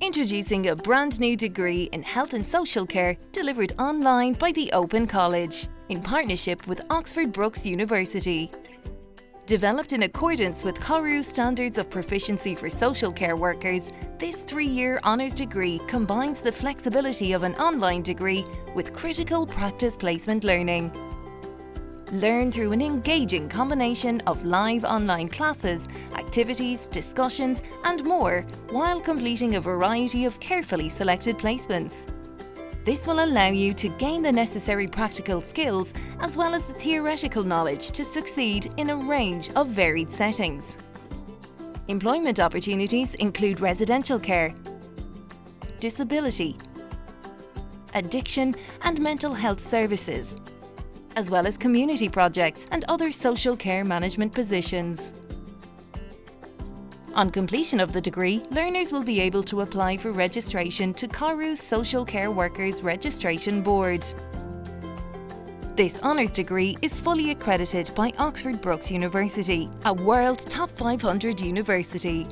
Introducing a brand new degree in Health and Social Care delivered online by the Open College in partnership with Oxford Brookes University. Developed in accordance with CORU Standards of Proficiency for Social Care Workers, this 3-year honours degree combines the flexibility of an online degree with critical practice placement learning. Learn through an engaging combination of live online classes, activities, discussions and more while completing a variety of carefully selected placements. This will allow you to gain the necessary practical skills as well as the theoretical knowledge to succeed in a range of varied settings. Employment opportunities include residential care, disability, addiction and mental health services, as well as community projects and other social care management positions. On completion of the degree, learners will be able to apply for registration to CORU's Social Care Workers Registration Board. This honours degree is fully accredited by Oxford Brookes University, a world top 500 university.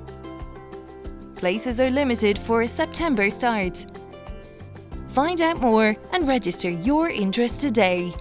Places are limited for a September start. Find out more and register your interest today.